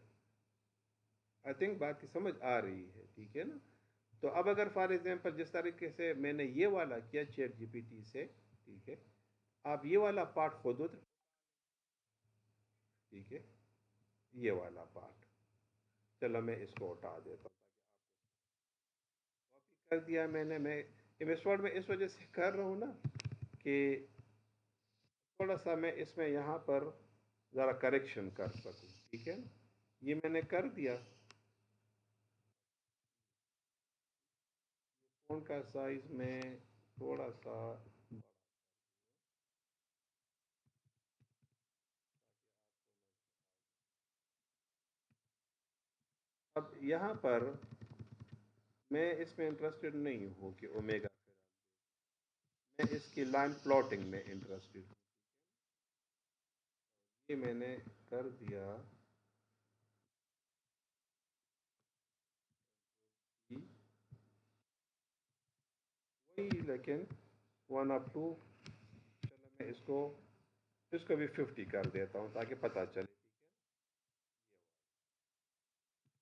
आई थिंक बात की समझ आ रही है, ठीक है ना। तो अब अगर फॉर एग्जांपल जिस तरीके से मैंने ये वाला किया चैट जीपीटी से, ठीक है, आप ये वाला पार्ट खोदो तो, ठीक है, ये वाला पार्ट, चलो मैं इसको हटा देता हूँ ताकि आपको, कॉपी कर दिया मैंने, मैं इमेज में इस वजह से कर रहा हूँ ना कि थोड़ा सा मैं इसमें यहाँ पर ज़रा करेक्शन कर सकूँ। ठीक है, ये मैंने कर दिया। फ़ोन का साइज़ में थोड़ा सा बड़ा, अब यहाँ पर मैं इसमें इंटरेस्टेड नहीं हूँ कि ओमेगा, मैं इसकी लाइन प्लॉटिंग में इंटरेस्टेड हूँ। ये मैंने कर दिया कि वही, लेकिन 1/2, चलो मैं इसको इसको भी 50 कर देता हूँ ताकि पता चले। ठीक है,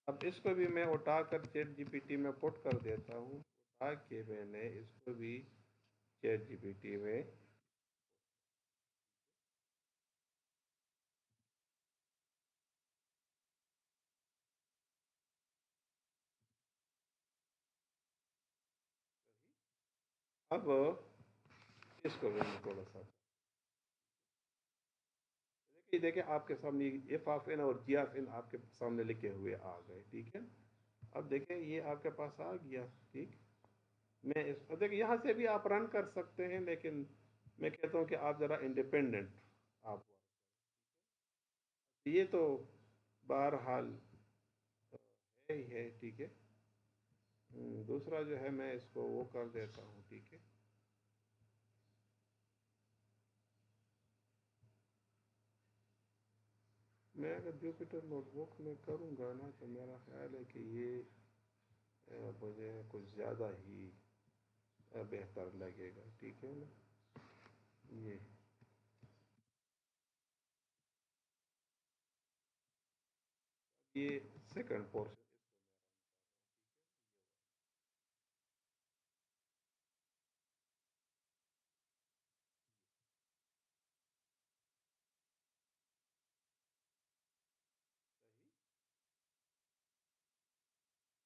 अब इसको भी मैं उठा कर चैट जीपीटी में पुट कर देता हूँ, उठा के मैंने इसको भी चैट जीपीटी में। अब इसको भी मैं थोड़ा सा देखिए देखिए आपके सामने एफ ऑफ एन और जी ऑफ एन आपके सामने लिखे हुए आ गए, ठीक है। अब देखिए ये आपके पास आ गया, ठीक। मैं इस देखिए यहाँ से भी आप रन कर सकते हैं, लेकिन मैं कहता हूँ कि आप ज़रा इंडिपेंडेंट आप ये तो बहरहाल है ही है, ठीक है। दूसरा जो है मैं इसको वो कर देता हूँ, ठीक है। मैं अगर जुपिटर नोटबुक में करूँगा ना तो मेरा ख्याल है कि ये मुझे कुछ ज़्यादा ही बेहतर लगेगा, ठीक है ना। ये सेकंड पोर्शन सही।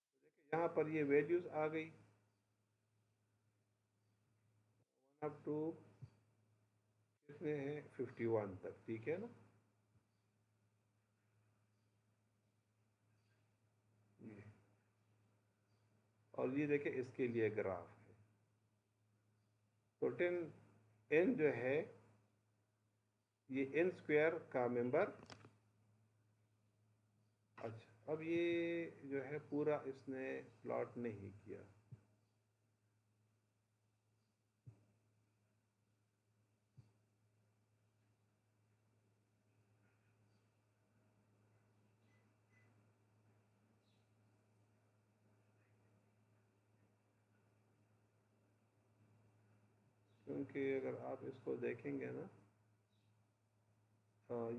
तो देखिए यहाँ पर ये वैल्यूज आ गई, 1 अप टू कितने हैं 51 तक, ठीक है ना। ये और ये देखिए इसके लिए ग्राफ है। तो 10 n जो है ये n स्क्वायर का मेंबर। अच्छा अब ये जो है पूरा इसने प्लॉट नहीं किया। क्योंकि अगर आप इसको देखेंगे ना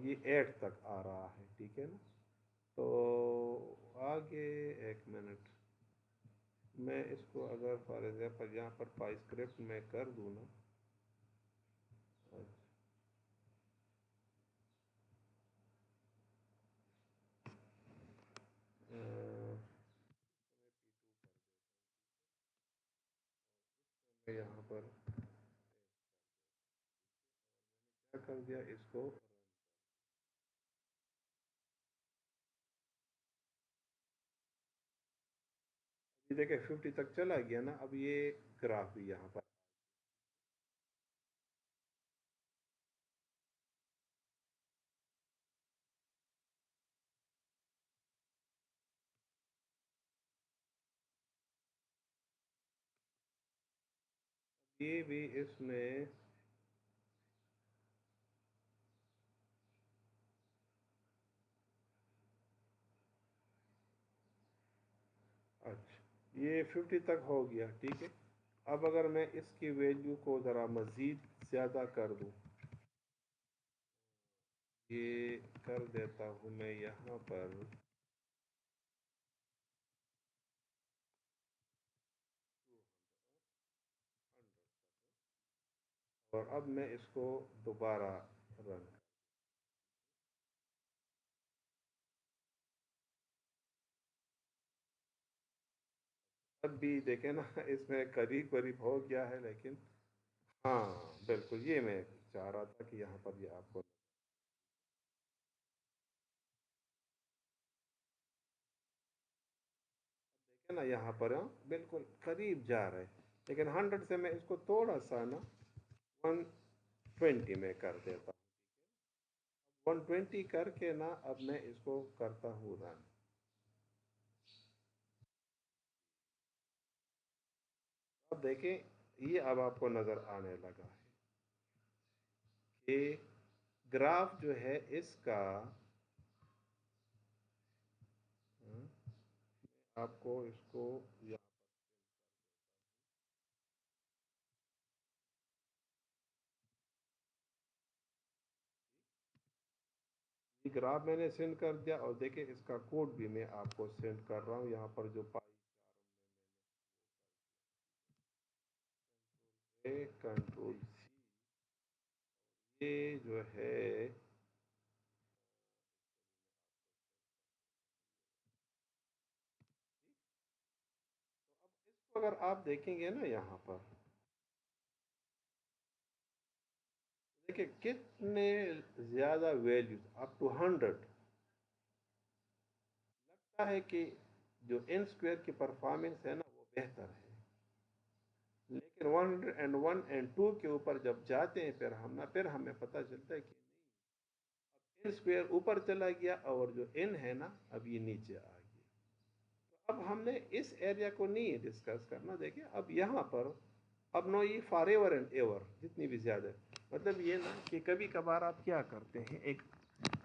ये 8 तक आ रहा है, ठीक है ना। तो आगे एक मिनट, मैं इसको अगर फॉर एग्जांपल यहाँ पर पाई स्क्रिप्ट में कर दूँ ना। मैं यहाँ पर क्या कर दिया इसको, ये देखिए 50 तक चला गया ना। अब ये ग्राफ भी यहाँ पर ये भी इसमें अच्छा ये 50 तक हो गया, ठीक है। अब अगर मैं इसकी वैल्यू को ज़रा मज़ीद ज़्यादा कर दूँ, ये कर देता हूँ मैं यहाँ पर और अब मैं इसको दोबारा रन। अब भी देखें ना इसमें करीब करीब हो गया है, लेकिन हाँ बिल्कुल ये मैं चाह रहा था कि यहाँ पर ये आपको देखें ना यहाँ पर। हाँ बिल्कुल करीब जा रहे हैं, लेकिन 100 से मैं इसको थोड़ा सा ना 120 में कर देता हूँ। 120 करके ना अब मैं इसको करता हूँ रन। अब देखें ये अब आपको नज़र आने लगा है कि ग्राफ जो है इसका आपको इसको यहाँ ये ग्राफ मैंने सेंड कर दिया और देखिए इसका कोड भी मैं आपको सेंड कर रहा हूँ यहाँ पर जो पाई चार्म में मैंने कंट्रोल सी, ये जो है इसको अगर आप देखेंगे ना यहाँ पर, देखिए कितने ज़्यादा वैल्यूज अप टू 100, लगता है कि जो एन स्क्वायर की परफॉर्मेंस है ना वो बेहतर है, लेकिन 101 एंड 2 के ऊपर जब जाते हैं फिर हमें पता चलता है कि एन स्क्वायर ऊपर चला गया और जो एन है ना अब ये नीचे आ गया। तो अब हमने इस एरिया को नहीं डिस्कस करना। देखिए अब यहाँ पर अब नो ये फॉर एवर एंड एवर जितनी भी ज़्यादा, मतलब ये ना कि कभी कभार आप क्या करते हैं, एक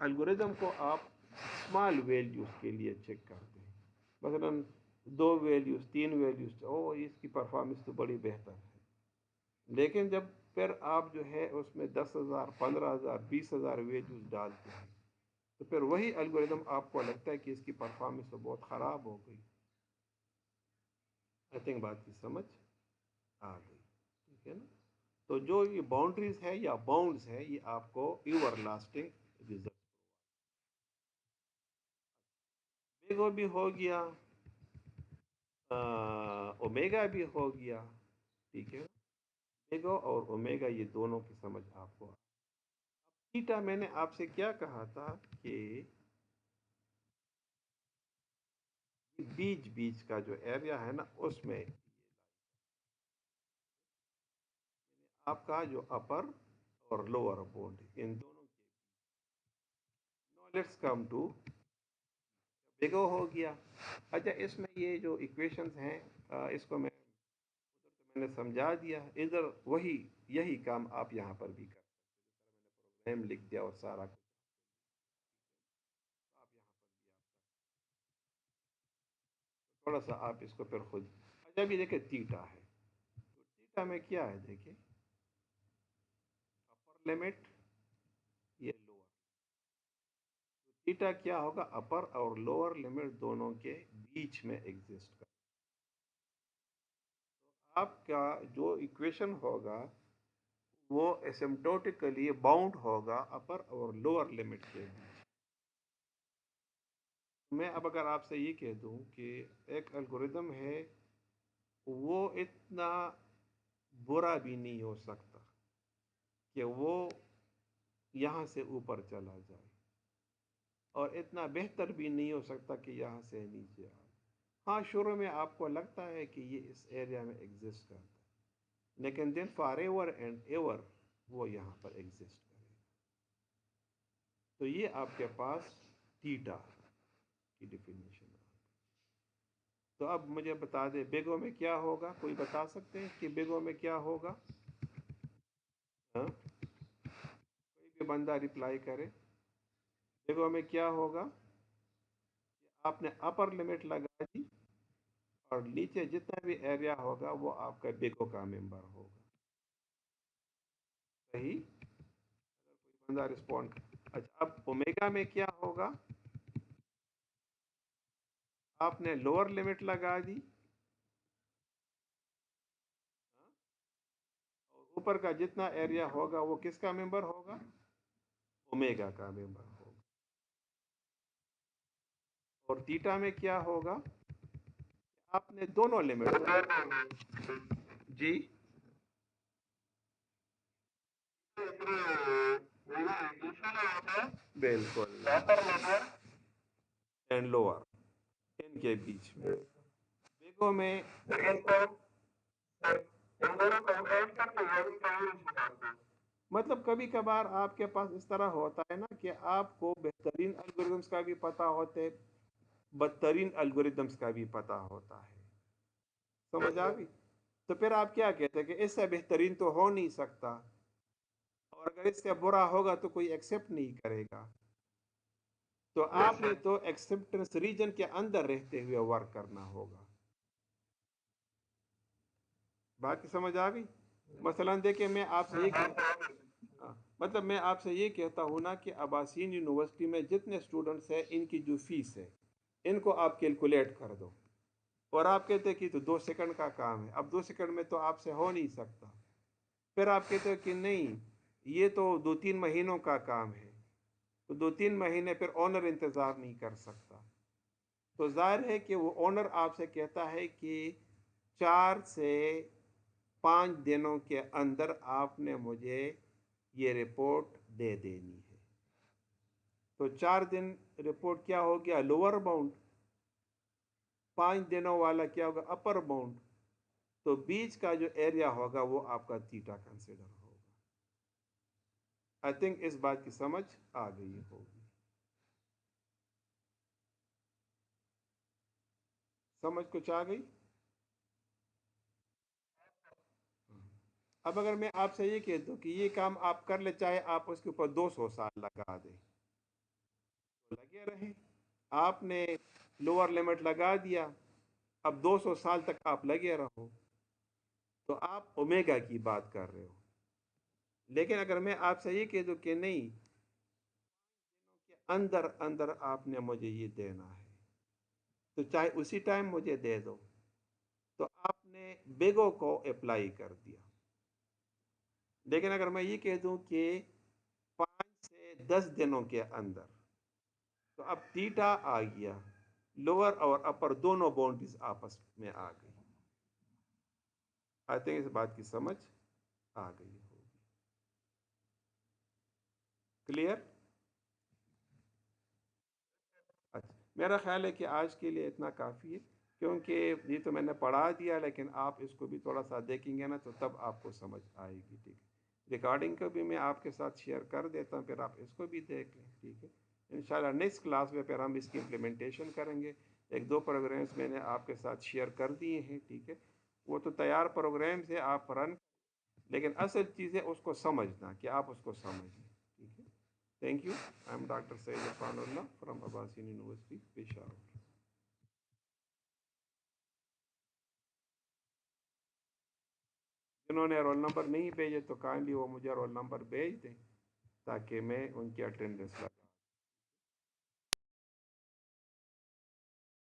एल्गोरिदम को आप स्मॉल वैल्यूज़ के लिए चेक करते हैं, मसलन 2 वैल्यूज़ 3 वैल्यूज़, ओ इसकी परफॉर्मेंस तो बड़ी बेहतर है। लेकिन जब फिर आप जो है उसमें 10,000 15,000 20,000 वैल्यूज़ डालते हैं तो फिर वही एल्गोरिदम आपको लगता है कि इसकी परफॉर्मेंस तो बहुत ख़राब हो गई। आई थिंक बात की समझ आ गई, ठीक है ना। तो जो ये बाउंड्रीज है या बाउंड्स है ये आपको एवर लास्टिंग रिजल्ट, बेगो भी हो गया, ओमेगा भी हो गया, ठीक है। बेगो और ओमेगा ये दोनों की समझ आपको। अब थीटा मैंने आपसे क्या कहा था कि बीच बीच का जो एरिया है ना उसमें आपका जो अपर और लोअर बाउंड इन दोनों के, नो लेट्स कम टू बिगो हो गया। अच्छा इसमें ये जो इक्वेशंस हैं इसको मैं उधर तो मैंने समझा दिया, इधर वही यही काम आप यहाँ पर भी कर सकते हैं। जैसे मैंने प्रोग्राम लिख दिया और सारा कुछ आप यहाँ पर भी आप कर, थोड़ा सा आप इसको फिर खुद। अच्छा अभी देखिए थीटा है, तो थीटा में क्या है देखिए, अपर लिमिट ये लोअर, तो थीटा क्या होगा, अपर और लोअर लिमिट दोनों के बीच में एग्जिस्ट कर। तो आपका जो इक्वेशन होगा वो एसिम्प्टोटिकली बाउंड होगा अपर और लोअर लिमिट के बीच। मैं अब अगर आपसे ये कह दूं कि एक एल्गोरिदम है वो इतना बुरा भी नहीं हो सकता कि वो यहाँ से ऊपर चला जाए, और इतना बेहतर भी नहीं हो सकता कि यहाँ से नीचे आए। हाँ शुरू में आपको लगता है कि ये इस एरिया में एग्जिस्ट करता है, लेकिन then for ever and ever वो यहाँ पर एग्जिस्ट करेगा। तो ये आपके पास थीटा की डिफिनीशन है। तो अब मुझे बता दे बेगो में क्या होगा, कोई बता सकते हैं कि बेगो में क्या होगा? हाँ कोई भी बंदा रिप्लाई करे, बेगो में क्या होगा? आपने अपर लिमिट लगा दी और नीचे जितना भी एरिया होगा वो आपका बेगो का मेंबर होगा, सही? अगर कोई बंदा रिस्पॉन्ड, अच्छा अब ओमेगा में क्या होगा? आपने लोअर लिमिट लगा दी, हाँ? और ऊपर का जितना एरिया होगा वो किसका मेंबर होगा? ओमेगा का मेंबर होगा। और थीटा में क्या होगा? आपने दोनों लिमिट जी बिल्कुल एंड लोअर इनके बीच में बेगो में मतलब कभी कभार आपके पास इस तरह होता है ना कि आपको बेहतरीन एल्गोरिदम्स का भी पता होते, बदतरीन एल्गोरिदम्स का भी पता होता है, समझ आ गई? तो फिर आप क्या कहते हैं कि इससे बेहतरीन तो हो नहीं सकता, और अगर इससे बुरा होगा तो कोई एक्सेप्ट नहीं करेगा, तो आपने तो एक्सेप्टेंस रीजन के अंदर रहते हुए वर्क करना होगा। बात की समझ आ गई? मसलन देखिए मैं आपसे ये मतलब मैं आपसे ये कहता हूँ ना कि अब्बासिन यूनिवर्सिटी में जितने स्टूडेंट्स हैं इनकी जो फीस है इनको आप कैलकुलेट कर दो, और आप कहते हैं कि तो 2 सेकंड का काम है, अब 2 सेकंड में तो आपसे हो नहीं सकता। پھر آپ کہتے ہو کہ نہیں یہ تو 2-3 مہینوں کا کام ہے، تو 2-3 مہینے پھر اونر انتظار نہیں کر سکتا، تو ظاہر ہے کہ وہ اونر آپ سے کہتا ہے کہ 4 سے 5 دنوں کے اندر آپ نے مجھے یہ رپورٹ دے دینی ہے۔ تو 4 دن رپورٹ کیا ہو گیا؟ Lower bound. 5 دنوں والا کیا ہوگا؟ Upper bound. تو بیچ کا جو ایریا ہوگا وہ آپ کا تھیٹا کنسیڈر ہوگا۔ آئی تھنک اس بات کی سمجھ آ گئی ہوگی۔ سمجھ کچھ آ گئی؟ اب اگر میں آپ سے یہ کہہ دوں کہ یہ کام آپ کر لے، چاہے آپ اس کے اوپر 200 سال لگا دیں، تو لگے رہیں۔ آپ نے لوور لمٹ لگا دیا، اب 200 سال تک آپ لگے رہو، تو آپ اومیگا کی بات کر رہے ہو۔ لیکن اگر میں آپ سے یہ کہہ دوں کہ نہیں، اندر اندر آپ نے مجھے یہ دینا ہے، تو چاہے اسی ٹائم مجھے دے دو، تو آپ نے بیگو کو اپلائی کر دیا۔ لیکن اگر میں یہ کہہ دوں کہ 5 سے 10 دنوں کے اندر، تو اب تیٹا آ گیا، لوور اور اپر دونوں باؤنڈریز آپس میں آ گئی۔ آئی تھنک اس بات کی سمجھ آ گئی ہوگی۔ کلیئر؟ اچھا، میرا خیال ہے کہ آج کے لیے اتنا کافی ہے، کیونکہ یہ تو میں نے پڑھا دیا، لیکن آپ اس کو بھی تھوڑا سا دیکھیں گے نا تو تب آپ کو سمجھ آئے گی۔ ٹھیک ہے، ریکارڈنگ کو بھی میں آپ کے ساتھ شیئر کر دیتا ہوں، پھر آپ اس کو بھی دیکھ لیں۔ ٹھیک ہے، انشاءاللہ نیکسٹ کلاس میں پھر ہم اس کی امپلیمنٹیشن کریں گے۔ 1-2 پروگرامز میں نے آپ کے ساتھ شیئر کر دیے ہیں، ٹھیک ہے، وہ تو تیار پروگرامز ہیں، آپ رن، لیکن اصل چیز ہے اس کو سمجھنا، کہ آپ اس کو سمجھیں۔ ٹھیک ہے، thank you. I am doctor Syed Irfan Ullah from Abbasin university, Peshawar. جنہوں نے رول نمبر نہیں بھیجے تو کائنڈلی وہ مجھے رول نمبر بھیج دیں، تاکہ میں ان کی اٹینڈنس